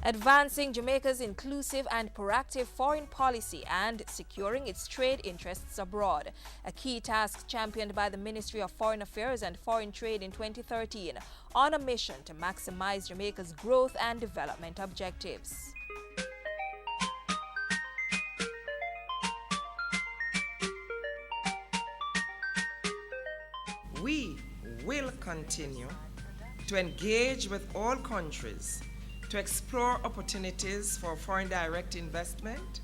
advancing Jamaica's inclusive and proactive foreign policy and securing its trade interests abroad, a key task championed by the Ministry of Foreign Affairs and Foreign Trade in 2013 on a mission to maximize Jamaica's growth and development objectives. We will continue to engage with all countries to explore opportunities for foreign direct investment,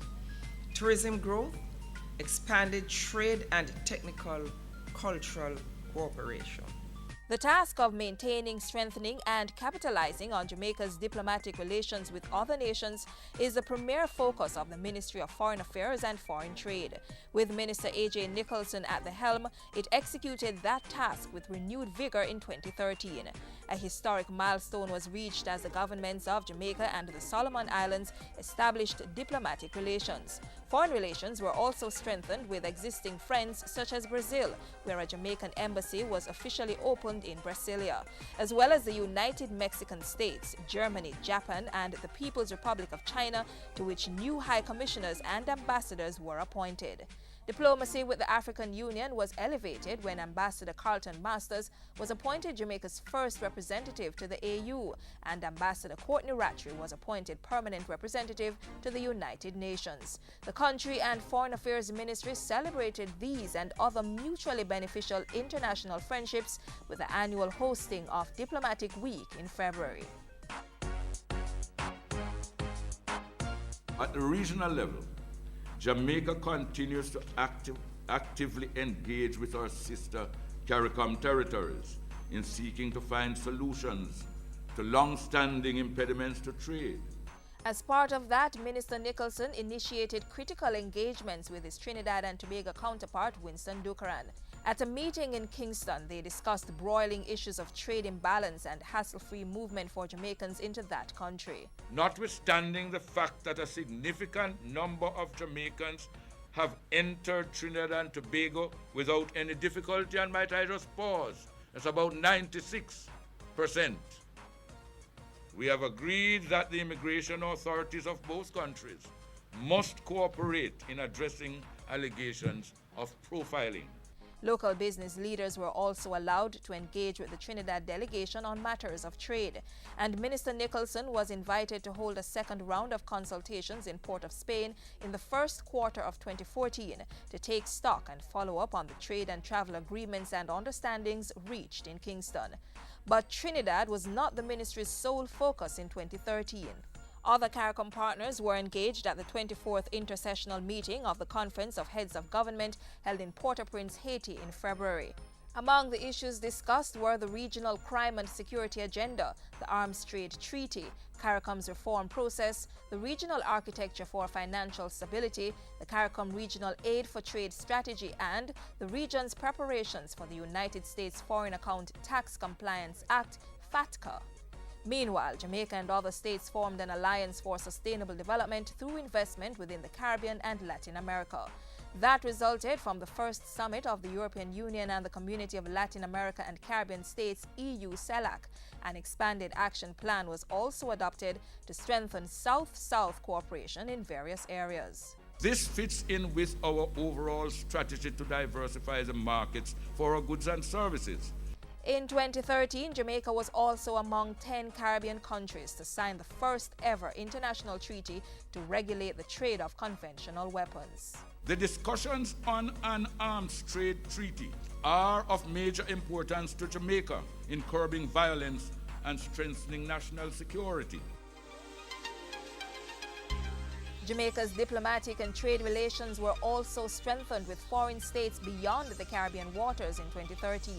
tourism growth, expanded trade and technical cultural cooperation. The task of maintaining, strengthening, and capitalizing on Jamaica's diplomatic relations with other nations is the premier focus of the Ministry of Foreign Affairs and Foreign Trade. With Minister A.J. Nicholson at the helm, it executed that task with renewed vigor in 2013. A historic milestone was reached as the governments of Jamaica and the Solomon Islands established diplomatic relations. Foreign relations were also strengthened with existing friends such as Brazil, where a Jamaican embassy was officially opened in Brasilia, as well as the United Mexican States, Germany, Japan, and the People's Republic of China, to which new high commissioners and ambassadors were appointed. Diplomacy with the African Union was elevated when Ambassador Carlton Masters was appointed Jamaica's first representative to the AU, and Ambassador Courtney Rattray was appointed permanent representative to the United Nations. The country and Foreign Affairs Ministry celebrated these and other mutually beneficial international friendships with the annual hosting of Diplomatic Week in February. At the regional level, Jamaica continues to actively engage with our sister CARICOM territories in seeking to find solutions to long-standing impediments to trade. As part of that, Minister Nicholson initiated critical engagements with his Trinidad and Tobago counterpart, Winston Ducaran. At a meeting in Kingston, they discussed broiling issues of trade imbalance and hassle-free movement for Jamaicans into that country. Notwithstanding the fact that a significant number of Jamaicans have entered Trinidad and Tobago without any difficulty, and might I just pause, it's about 96%. We have agreed that the immigration authorities of both countries must cooperate in addressing allegations of profiling. Local business leaders were also allowed to engage with the Trinidad delegation on matters of trade, and Minister Nicholson was invited to hold a second round of consultations in Port of Spain in the first quarter of 2014 to take stock and follow up on the trade and travel agreements and understandings reached in Kingston. But Trinidad was not the ministry's sole focus in 2013. Other CARICOM partners were engaged at the 24th intersessional meeting of the Conference of Heads of Government held in Port-au-Prince, Haiti in February. Among the issues discussed were the regional crime and security agenda, the Arms Trade Treaty, CARICOM's reform process, the regional architecture for financial stability, the CARICOM Regional Aid for Trade Strategy, and the region's preparations for the United States Foreign Account Tax Compliance Act, FATCA. Meanwhile, Jamaica and other states formed an alliance for sustainable development through investment within the Caribbean and Latin America. That resulted from the first summit of the European Union and the Community of Latin America and Caribbean States, EU CELAC. An expanded action plan was also adopted to strengthen South-South cooperation in various areas. This fits in with our overall strategy to diversify the markets for our goods and services. In 2013, Jamaica was also among 10 Caribbean countries to sign the first ever international treaty to regulate the trade of conventional weapons. The discussions on an arms trade treaty are of major importance to Jamaica in curbing violence and strengthening national security. Jamaica's diplomatic and trade relations were also strengthened with foreign states beyond the Caribbean waters in 2013.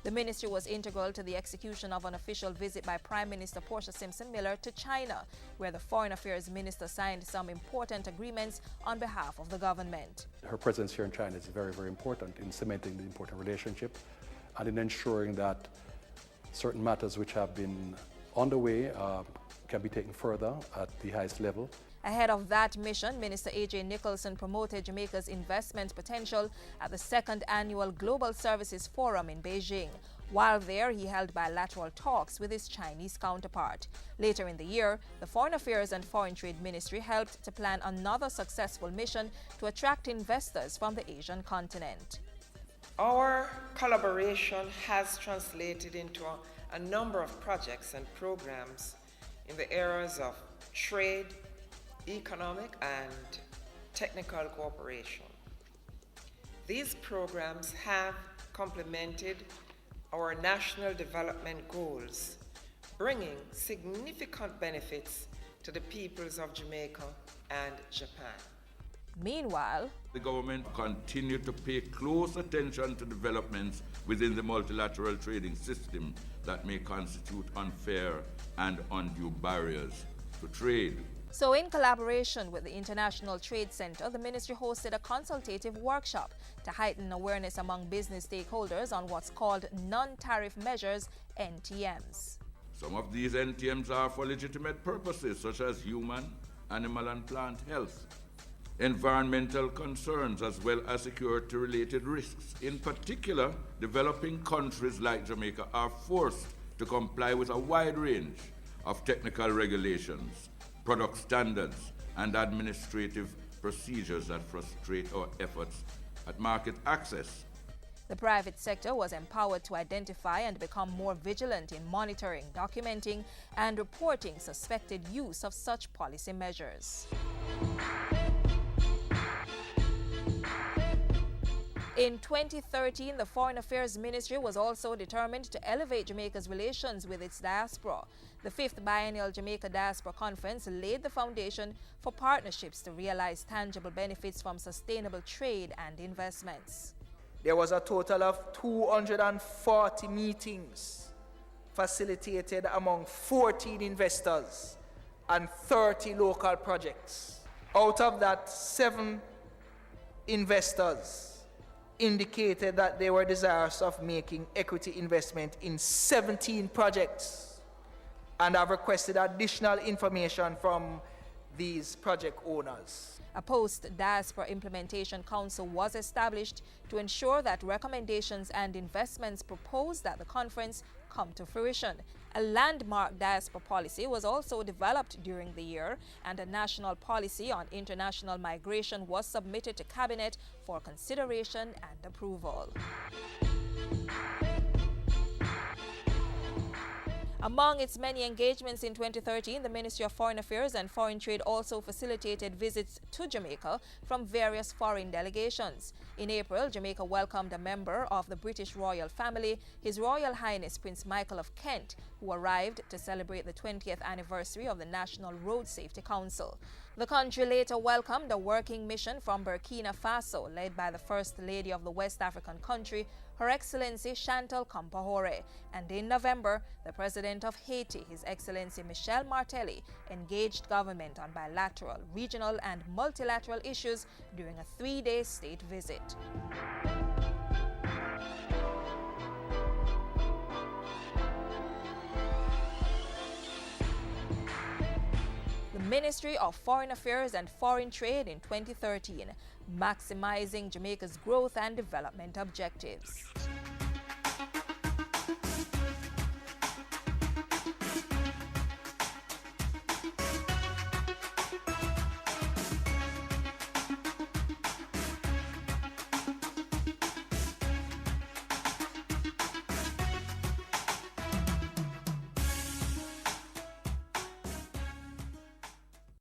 The ministry was integral to the execution of an official visit by Prime Minister Portia Simpson-Miller to China, where the Foreign Affairs Minister signed some important agreements on behalf of the government. Her presence here in China is very, very important in cementing the important relationship and in ensuring that certain matters which have been on the way can be taken further at the highest level. Ahead of that mission, Minister A.J. Nicholson promoted Jamaica's investment potential at the second annual Global Services Forum in Beijing. While there, he held bilateral talks with his Chinese counterpart. Later in the year, the Foreign Affairs and Foreign Trade Ministry helped to plan another successful mission to attract investors from the Asian continent. Our collaboration has translated into a number of projects and programs in the areas of trade, economic, and technical cooperation. These programs have complemented our national development goals, bringing significant benefits to the peoples of Jamaica and Japan. Meanwhile, the government continued to pay close attention to developments within the multilateral trading system that may constitute unfair and undue barriers to trade. So in collaboration with the International Trade Center, the ministry hosted a consultative workshop to heighten awareness among business stakeholders on what's called non-tariff measures, NTMs. Some of these NTMs are for legitimate purposes such as human, animal and plant health, environmental concerns, as well as security-related risks. In particular, developing countries like Jamaica are forced to comply with a wide range of technical regulations, product standards, and administrative procedures that frustrate our efforts at market access. The private sector was empowered to identify and become more vigilant in monitoring, documenting, and reporting suspected use of such policy measures. In 2013, the Foreign Affairs Ministry was also determined to elevate Jamaica's relations with its diaspora. The 5th Biennial Jamaica Diaspora Conference laid the foundation for partnerships to realize tangible benefits from sustainable trade and investments. There was a total of 240 meetings facilitated among 14 investors and 30 local projects. Out of that, 7 investors indicated that they were desirous of making equity investment in 17 projects and have requested additional information from these project owners. A post-diaspora implementation council was established to ensure that recommendations and investments proposed at the conference come to fruition. A landmark diaspora policy was also developed during the year, and a national policy on international migration was submitted to Cabinet for consideration and approval. Among its many engagements in 2013, the Ministry of Foreign Affairs and Foreign Trade also facilitated visits to Jamaica from various foreign delegations. In April, Jamaica welcomed a member of the British royal family, His Royal Highness Prince Michael of Kent, who arrived to celebrate the 20th anniversary of the National Road Safety Council. The country later welcomed a working mission from Burkina Faso, led by the First Lady of the West African country, Her Excellency Chantal Compaoré. And in November, the President of Haiti, His Excellency Michel Martelly, engaged government on bilateral, regional, and multilateral issues during a 3-day state visit. The Ministry of Foreign Affairs and Foreign Trade in 2013, maximizing Jamaica's growth and development objectives.